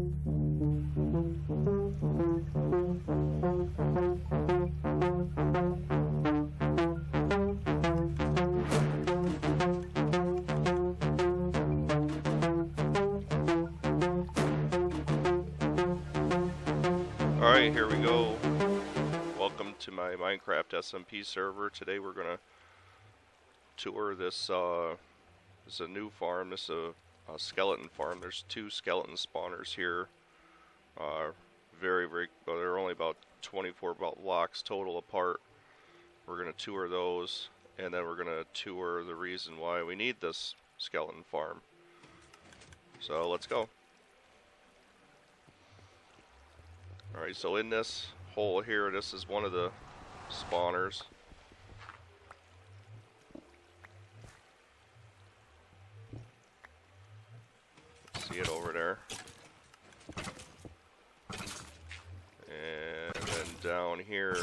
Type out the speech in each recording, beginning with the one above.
Alright, here we go. Welcome to my Minecraft SMP server. Today we're going to tour this, this is a new farm. This is a skeleton farm. There's 2 skeleton spawners here. Well, they're only about 24 blocks total apart. We're going to tour those, and then we're going to tour the reason why we need this skeleton farm. So let's go. Alright, so in this hole here, this is one of the spawners. See it over there. And then down here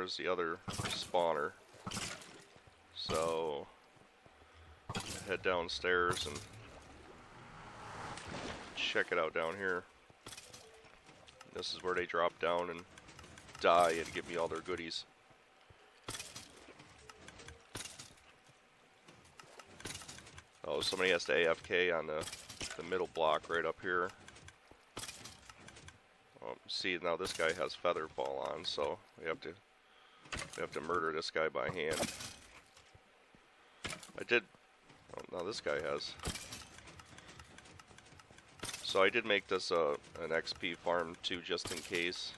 is the other spawner. So head downstairs and check it out down here. This is where they drop down and die and give me all their goodies. Oh, somebody has to AFK on the middle block right up here. See, now this guy has feather fall on, so we have to murder this guy by hand. Oh, now this guy has. So I did make this an XP farm too, just in case.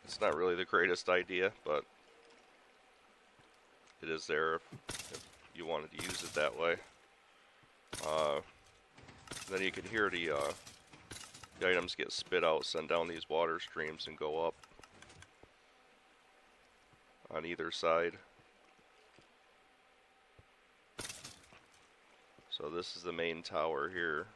It's not really the greatest idea, but it is there if you wanted to use it that way. Then you can hear the items get spit out, send down these water streams, and go up on either side. So this is the main tower here.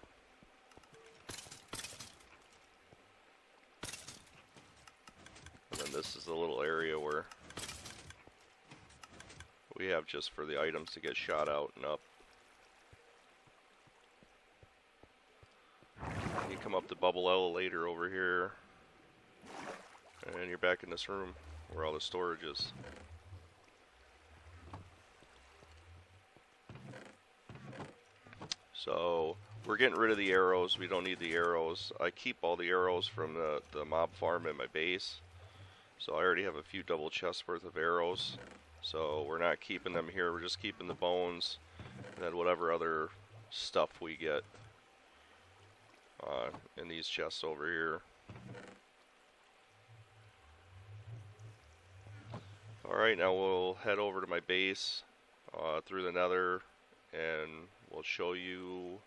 And then this is the little area where we have just for the items to get shot out and up. You come up the bubble elevator over here, and you're back in this room where all the storage is. So we're getting rid of the arrows. We don't need the arrows. I keep all the arrows from the mob farm in my base. So I already have a few double chests worth of arrows. So we're not keeping them here. We're just keeping the bones and then whatever other stuff we get in these chests over here. Alright, now we'll head over to my base through the nether, and we'll show you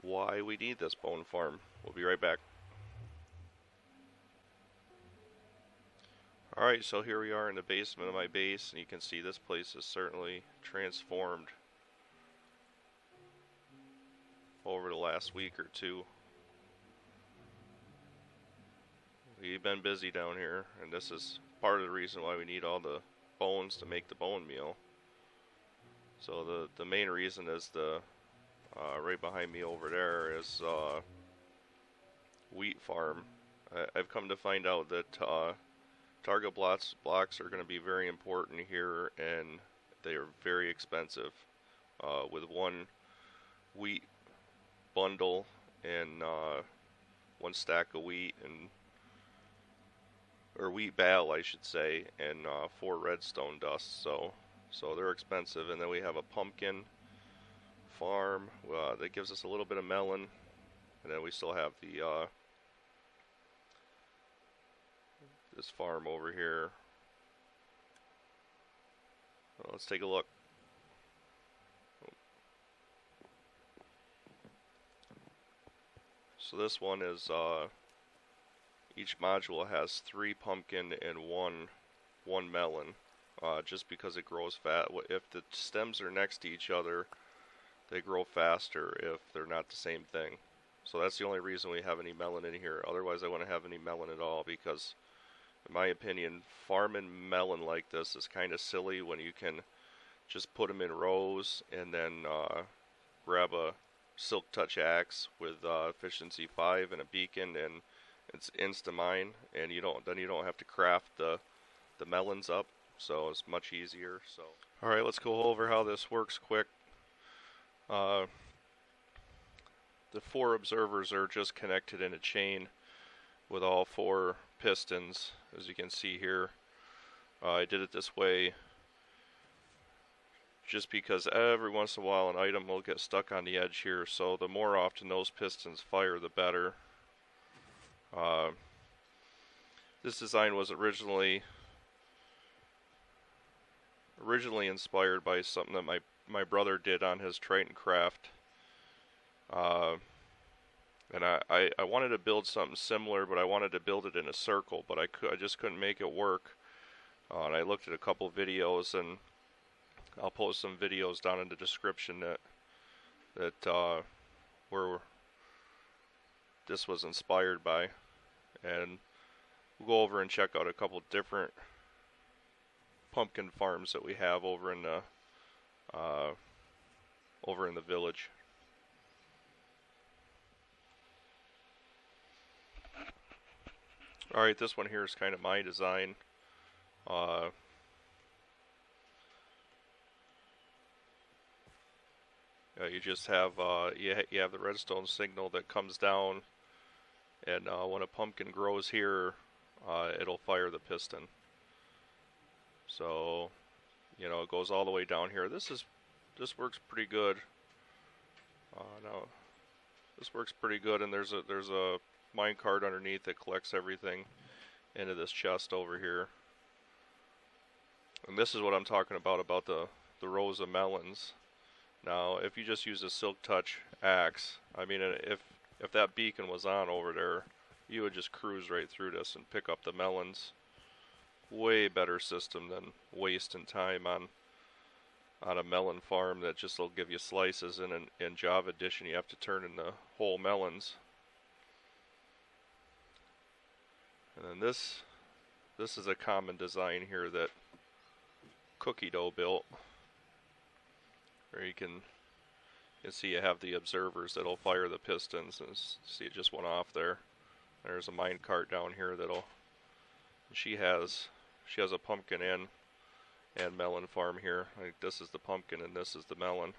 why we need this bone farm. We'll be right back. Alright, so here we are in the basement of my base, and you can see this place is certainly transformed over the last week or two. We've been busy down here, and this is part of the reason why we need all the bones to make the bone meal. So the main reason is the right behind me over there is wheat farm. I've come to find out that target blocks are going to be very important here, and they are very expensive. With one wheat bundle and 1 stack of wheat or wheat bale, I should say, and 4 redstone dust. So they're expensive. And then we have a pumpkin farm that gives us a little bit of melon, and then we still have the this farm over here. Let's take a look. So this one is each module has 3 pumpkin and one melon, just because it grows fast. If the stems are next to each other, they grow faster if they're not the same thing. So that's the only reason we have any melon in here. Otherwise I wouldn't have any melon at all, because in my opinion, farming melon like this is kind of silly when you can just put them in rows and then grab a silk touch axe with efficiency 5 and a beacon, and it's insta mine, and you don't have to craft the melons up, so it's much easier. So all right, let's go over how this works quick. The 4 observers are just connected in a chain with all 4 pistons, as you can see here. I did it this way just because every once in a while an item will get stuck on the edge here, so the more often those pistons fire, the better. This design was originally inspired by something that my brother did on his Tritoncraft. And I wanted to build something similar, but I wanted to build it in a circle, but I just couldn't make it work. And I looked at a couple videos, and I'll post some videos down in the description that where this was inspired by, and we'll go over and check out a couple different pumpkin farms that we have over in the village. All right, this one here is kind of my design. You just have you have the redstone signal that comes down, and when a pumpkin grows here, it'll fire the piston. So, you know, it goes all the way down here. This works pretty good. Now, this works pretty good, and there's a mine cart underneath that collects everything into this chest over here. And this is what I'm talking about the rows of melons. Now, if you just use a silk touch axe, I mean, if that beacon was on over there, you would just cruise right through this and pick up the melons. Way better system than wasting time on a melon farm that just will give you slices, and in Java Edition you have to turn in the whole melons. And then this is a common design here that Cookie Dough built, where you can see you have the observers that'll fire the pistons, and see it just went off there. There's a mine cart down here she has a pumpkin and melon farm here. Like, this is the pumpkin and this is the melon.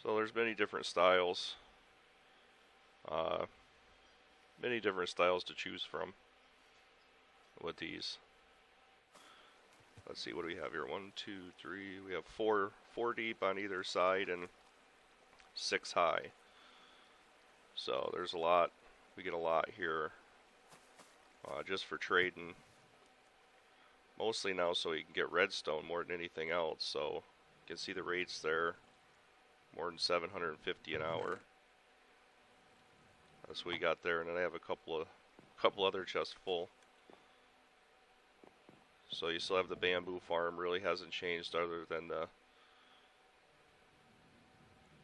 So there's many different styles. Many different styles to choose from with these. Let's see, what do we have here? 1, 2, 3. We have four deep on either side and 6 high. So there's a lot. We get a lot here just for trading. Mostly now so you can get redstone more than anything else. So you can see the rates there. More than 750 an hour. That's what we got there, and then I have a couple other chests full. So you still have the bamboo farm. Really hasn't changed other than the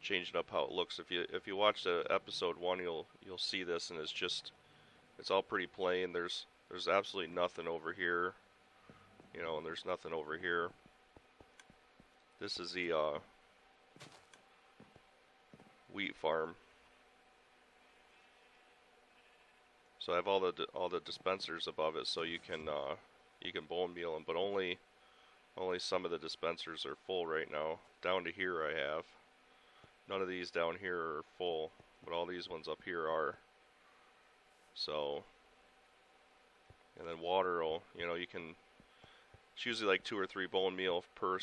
changing up how it looks. If you watch the episode 1, you'll see this, and it's all pretty plain. There's absolutely nothing over here, you know, and there's nothing over here. This is the wheat farm. So I have all the dispensers above it, so you can bone meal them, but only some of the dispensers are full right now. Down to here I have. None of these down here are full, but all these ones up here are. So, and then water will, you know, you can, it's usually like 2 or 3 bone meal per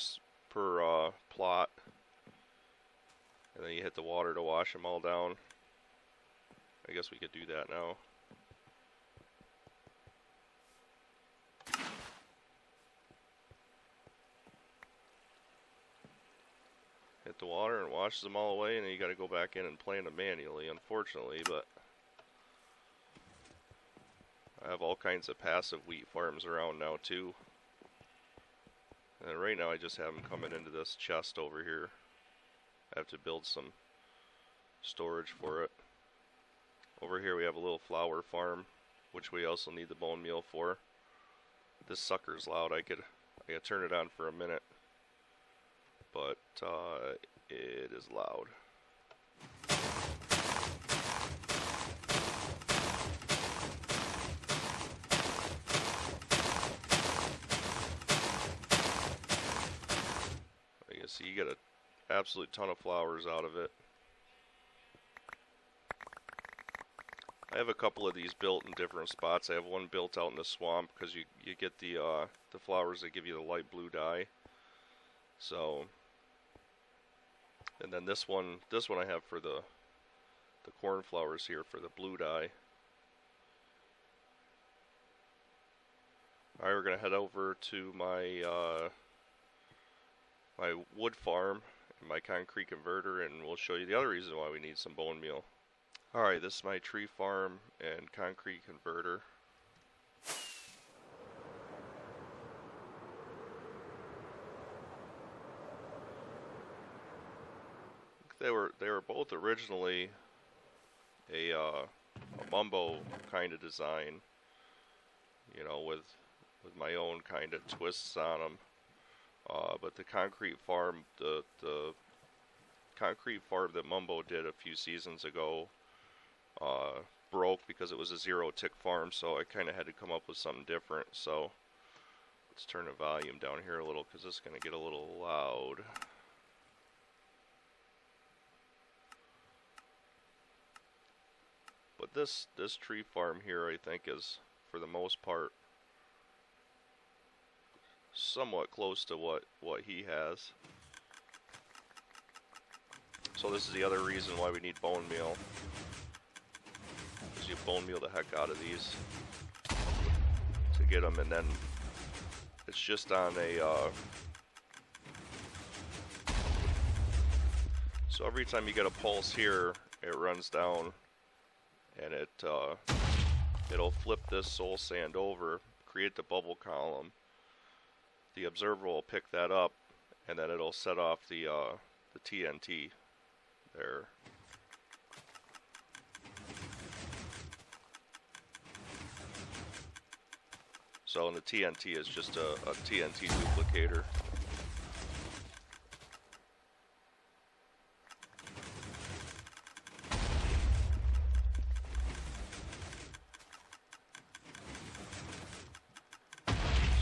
plot. And then you hit the water to wash them all down. I guess we could do that now. Hit the water and washes them all away, and then you got to go back in and plant them manually, unfortunately, but I have all kinds of passive wheat farms around now too. And right now I just have them coming into this chest over here. I have to build some storage for it. Over here we have a little flower farm, which we also need the bone meal for. This sucker's loud. I could turn it on for a minute, but it is loud. You see, you get an absolute ton of flowers out of it. I have a couple of these built in different spots. I have one built out in the swamp because you get the flowers that give you the light blue dye. So, and then this one I have for the cornflowers here for the blue dye. All right, we're gonna head over to my my wood farm and my concrete converter, and we'll show you the other reason why we need some bone meal. Alright, this is my tree farm and concrete converter. They were both originally a Mumbo kind of design, you know, with my own kind of twists on them. But the concrete farm, the concrete farm that Mumbo did a few seasons ago, broke because it was a zero tick farm, so I kind of had to come up with something different. So let's turn the volume down here a little because it's going to get a little loud. But this tree farm here, I think, is for the most part somewhat close to what he has. So this is the other reason why we need bone meal. You bone meal the heck out of these to get them, and then it's just on a so every time you get a pulse here, it runs down and it'll flip this soul sand over, create the bubble column. The observer will pick that up, and then it'll set off the TNT there. So, and the TNT is just a TNT duplicator.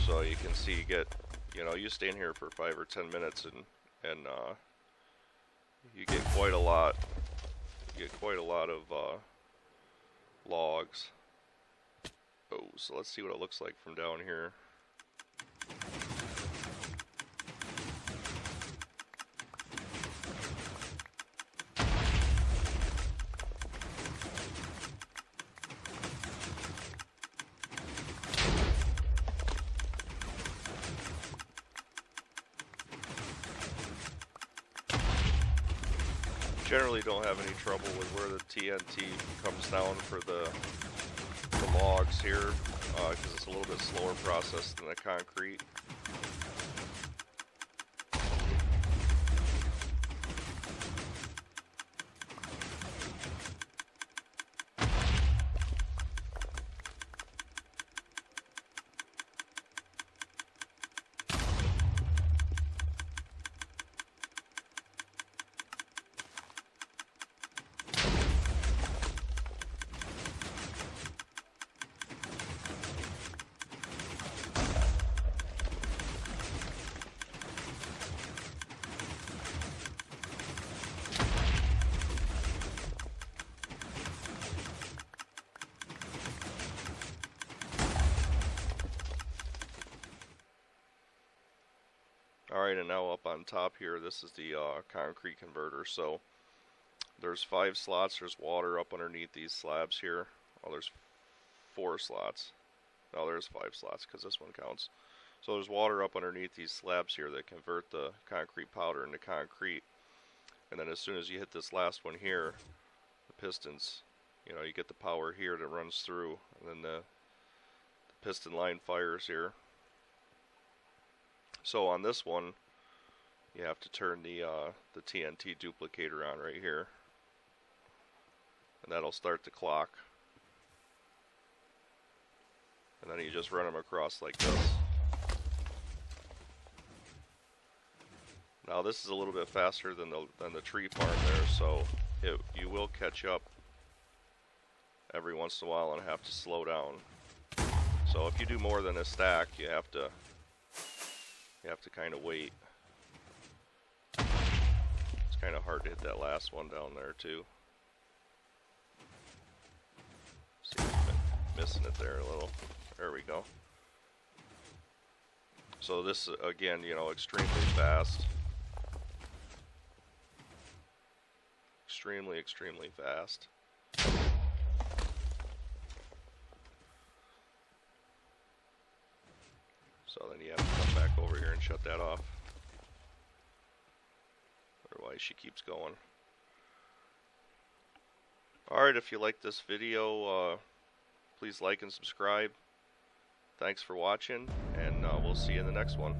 So you can see you stay in here for 5 or 10 minutes and you get quite a lot. You get quite a lot of logs. Oh, so let's see what it looks like from down here. Generally don't have any trouble with where the TNT comes down for the logs here, because it's a little bit slower process than the concrete. Alright, and now up on top here, this is the concrete converter. So there's 5 slots, there's water up underneath these slabs here. Oh, there's 4 slots. No, there's 5 slots because this one counts. So there's water up underneath these slabs here that convert the concrete powder into concrete. And then as soon as you hit this last one here, the pistons, you get the power here that runs through, and then the piston line fires here. So on this one, you have to turn the TNT duplicator on right here, and that'll start the clock. And then you just run them across like this. Now this is a little bit faster than the tree farm there, so you will catch up every once in a while and have to slow down. So if you do more than a stack, you have to kind of wait. It's kind of hard to hit that last one down there too. See, I've been missing it there a little. There we go. So this again, you know, extremely fast. Extremely fast. So then you have to come back over here and shut that off. Otherwise she keeps going. Alright, if you like this video, please like and subscribe. Thanks for watching, and we'll see you in the next one.